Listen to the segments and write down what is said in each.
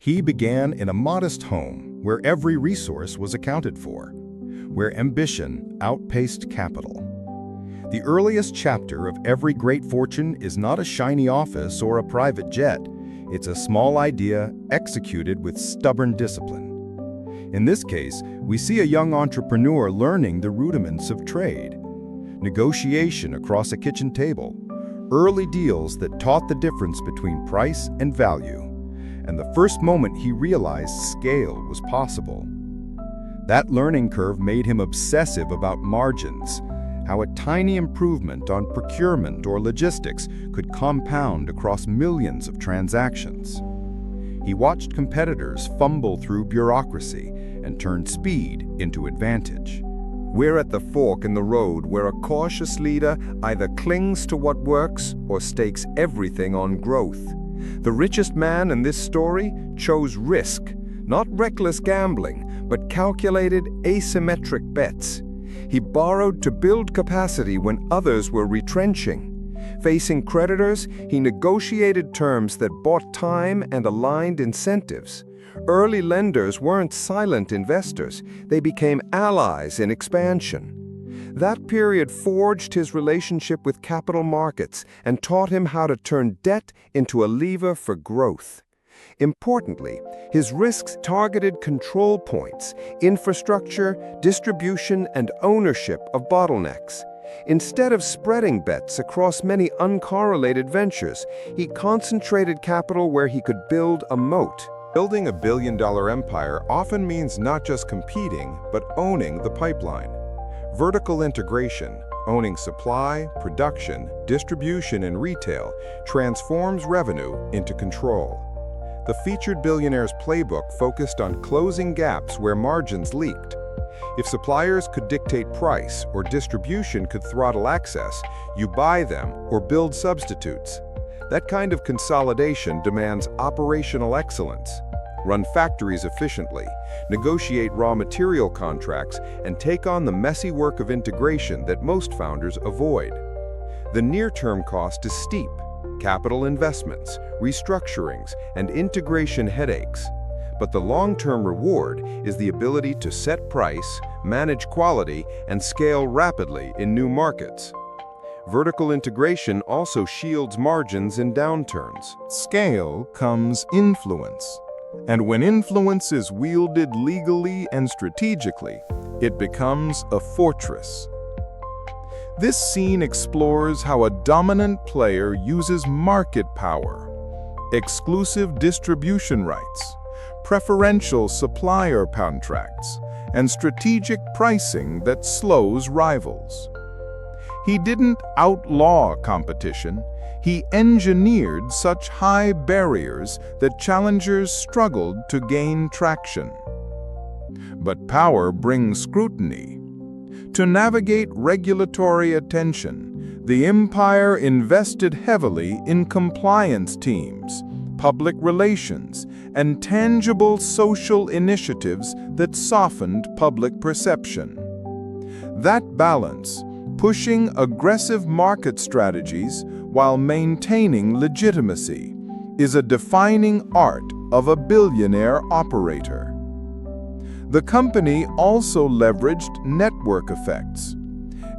He began in a modest home where every resource was accounted for, where ambition outpaced capital. The earliest chapter of every great fortune is not a shiny office or a private jet. It's a small idea executed with stubborn discipline. In this case, we see a young entrepreneur learning the rudiments of trade, negotiation across a kitchen table, early deals that taught the difference between price and value, and the first moment he realized scale was possible. That learning curve made him obsessive about margins, how a tiny improvement on procurement or logistics could compound across millions of transactions. He watched competitors fumble through bureaucracy and turn speed into advantage. We're at the fork in the road where a cautious leader either clings to what works or stakes everything on growth. The richest man in this story chose risk, not reckless gambling, but calculated asymmetric bets. He borrowed to build capacity when others were retrenching. Facing creditors, he negotiated terms that bought time and aligned incentives. Early lenders weren't silent investors, they became allies in expansion. That period forged his relationship with capital markets and taught him how to turn debt into a lever for growth. Importantly, his risks targeted control points, infrastructure, distribution, and ownership of bottlenecks. Instead of spreading bets across many uncorrelated ventures, he concentrated capital where he could build a moat. Building a billion-dollar empire often means not just competing, but owning the pipeline. Vertical integration, owning supply, production, distribution, and retail, transforms revenue into control. The featured Billionaire's playbook focused on closing gaps where margins leaked. If suppliers could dictate price or distribution could throttle access, you buy them or build substitutes. That kind of consolidation demands operational excellence. Run factories efficiently, negotiate raw material contracts, and take on the messy work of integration that most founders avoid. The near-term cost is steep: capital investments, restructurings, and integration headaches. But the long-term reward is the ability to set price, manage quality, and scale rapidly in new markets. Vertical integration also shields margins in downturns. Scale comes influence. And when influence is wielded legally and strategically, it becomes a fortress. This scene explores how a dominant player uses market power, exclusive distribution rights, preferential supplier contracts, and strategic pricing that slows rivals. He didn't outlaw competition, he engineered such high barriers that challengers struggled to gain traction. But power brings scrutiny. To navigate regulatory attention, the empire invested heavily in compliance teams, public relations, and tangible social initiatives that softened public perception. That balance, pushing aggressive market strategies while maintaining legitimacy, is a defining art of a billionaire operator. The company also leveraged network effects.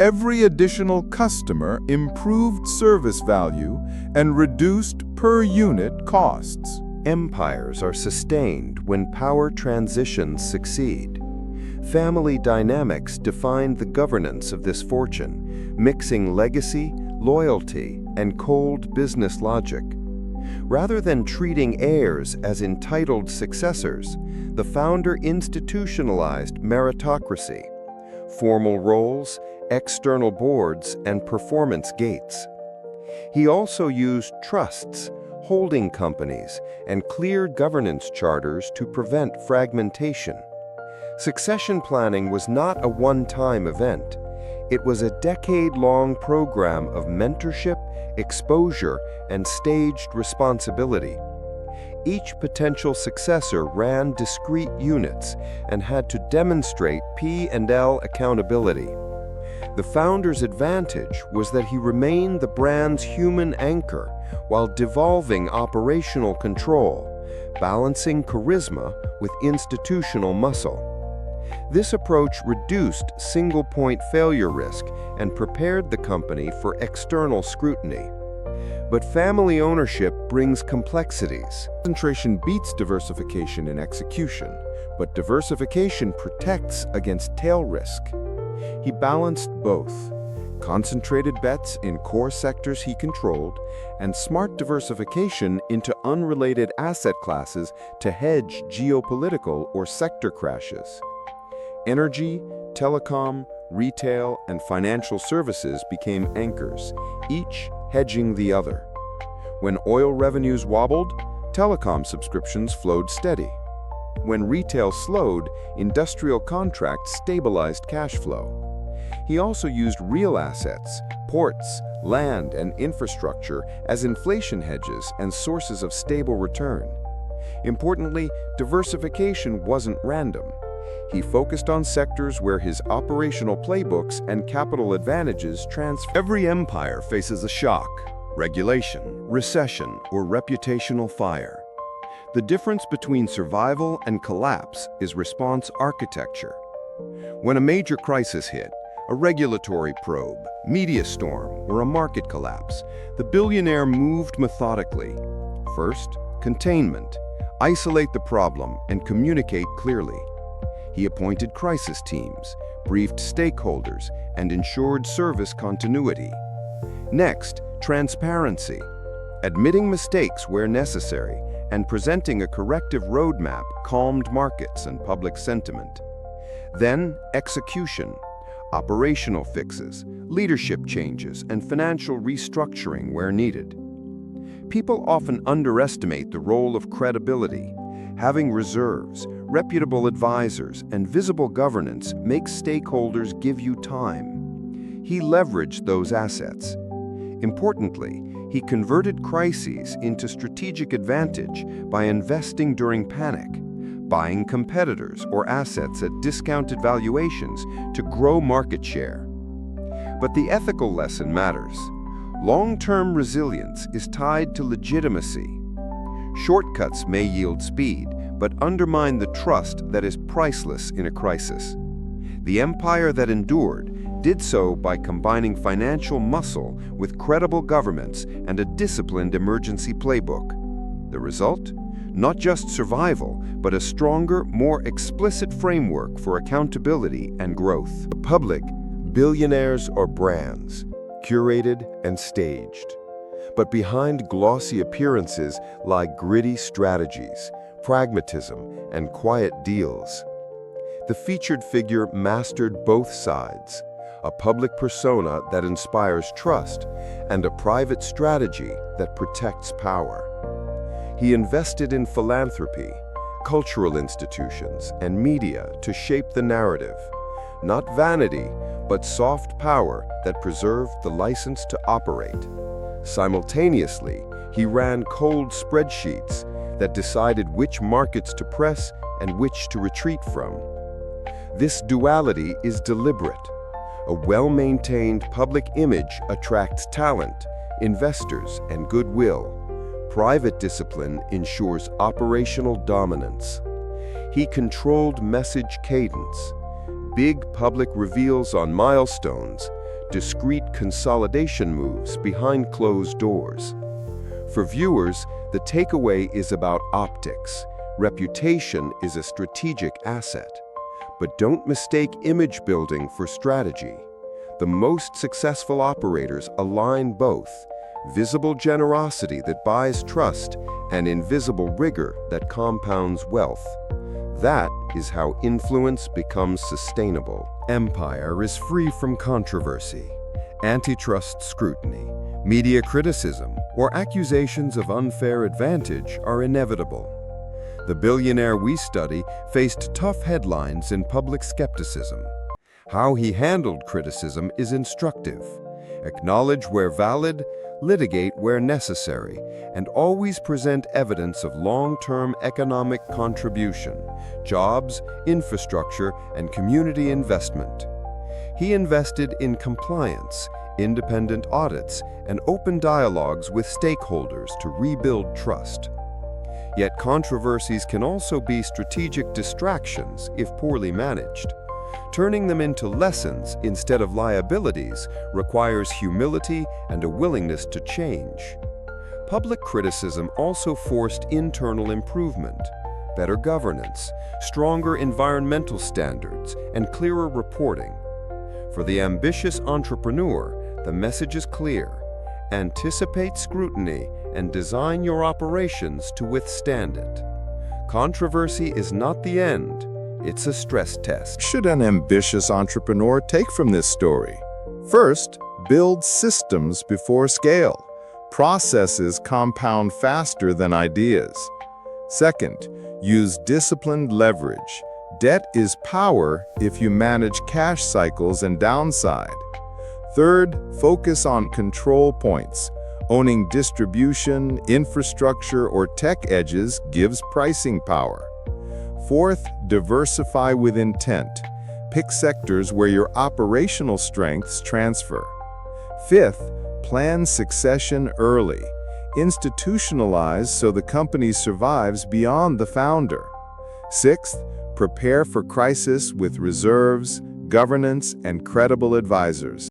Every additional customer improved service value and reduced per-unit costs. Empires are sustained when power transitions succeed. Family dynamics defined the governance of this fortune, mixing legacy, loyalty, and cold business logic. Rather than treating heirs as entitled successors, the founder institutionalized meritocracy, formal roles, external boards, and performance gates. He also used trusts, holding companies, and clear governance charters to prevent fragmentation. Succession planning was not a one-time event. It was a decade-long program of mentorship, exposure, and staged responsibility. Each potential successor ran discrete units and had to demonstrate P&L accountability. The founder's advantage was that he remained the brand's human anchor while devolving operational control, balancing charisma with institutional muscle. This approach reduced single-point failure risk and prepared the company for external scrutiny. But family ownership brings complexities. Concentration beats diversification in execution, but diversification protects against tail risk. He balanced both: concentrated bets in core sectors he controlled, and smart diversification into unrelated asset classes to hedge geopolitical or sector crashes. Energy, telecom, retail, and financial services became anchors, each hedging the other. When oil revenues wobbled, telecom subscriptions flowed steady. When retail slowed, industrial contracts stabilized cash flow. He also used real assets, ports, land, and infrastructure as inflation hedges and sources of stable return. Importantly, diversification wasn't random. He focused on sectors where his operational playbooks and capital advantages transferred. Every empire faces a shock, regulation, recession, or reputational fire. The difference between survival and collapse is response architecture. When a major crisis hit, a regulatory probe, media storm, or a market collapse, the billionaire moved methodically. First, containment. Isolate the problem and communicate clearly. He appointed crisis teams, briefed stakeholders, and ensured service continuity. Next, transparency. Admitting mistakes where necessary and presenting a corrective roadmap calmed markets and public sentiment. Then, execution. Operational fixes, leadership changes, and financial restructuring where needed. People often underestimate the role of credibility. Having reserves, reputable advisors, and visible governance makes stakeholders give you time. He leveraged those assets. Importantly, he converted crises into strategic advantage by investing during panic, buying competitors or assets at discounted valuations to grow market share. But the ethical lesson matters. Long-term resilience is tied to legitimacy. Shortcuts may yield speed, but undermine the trust that is priceless in a crisis. The empire that endured did so by combining financial muscle with credible governments and a disciplined emergency playbook. The result? Not just survival, but a stronger, more explicit framework for accountability and growth. The public, billionaires or brands, curated and staged. But behind glossy appearances lie gritty strategies, pragmatism, and quiet deals. The featured figure mastered both sides, a public persona that inspires trust and a private strategy that protects power. He invested in philanthropy, cultural institutions, and media to shape the narrative. Not vanity, but soft power that preserved the license to operate. Simultaneously, he ran cold spreadsheets that decided which markets to press and which to retreat from. This duality is deliberate. A well-maintained public image attracts talent, investors, and goodwill. Private discipline ensures operational dominance. He controlled message cadence, big public reveals on milestones, discreet consolidation moves behind closed doors. For viewers, the takeaway is about optics. Reputation is a strategic asset. But don't mistake image building for strategy. The most successful operators align both: visible generosity that buys trust and invisible rigor that compounds wealth. That is how influence becomes sustainable. Empire is free from controversy, antitrust scrutiny, media criticism, or accusations of unfair advantage are inevitable. The billionaire we study faced tough headlines and public skepticism. How he handled criticism is instructive. Acknowledge where valid, litigate where necessary, and always present evidence of long-term economic contribution, jobs, infrastructure, and community investment. He invested in compliance, independent audits, and open dialogues with stakeholders to rebuild trust. Yet controversies can also be strategic distractions if poorly managed. Turning them into lessons instead of liabilities requires humility and a willingness to change. Public criticism also forced internal improvement, better governance, stronger environmental standards, and clearer reporting. For the ambitious entrepreneur, the message is clear. Anticipate scrutiny and design your operations to withstand it. Controversy is not the end, it's a stress test. Should an ambitious entrepreneur take from this story? First, build systems before scale. Processes compound faster than ideas. Second, use disciplined leverage. Debt is power if you manage cash cycles and downside. Third, focus on control points. Owning distribution, infrastructure, or tech edges gives pricing power. Fourth, diversify with intent. Pick sectors where your operational strengths transfer. Fifth, plan succession early. Institutionalize so the company survives beyond the founder. Sixth, prepare for crisis with reserves, governance, and credible advisors.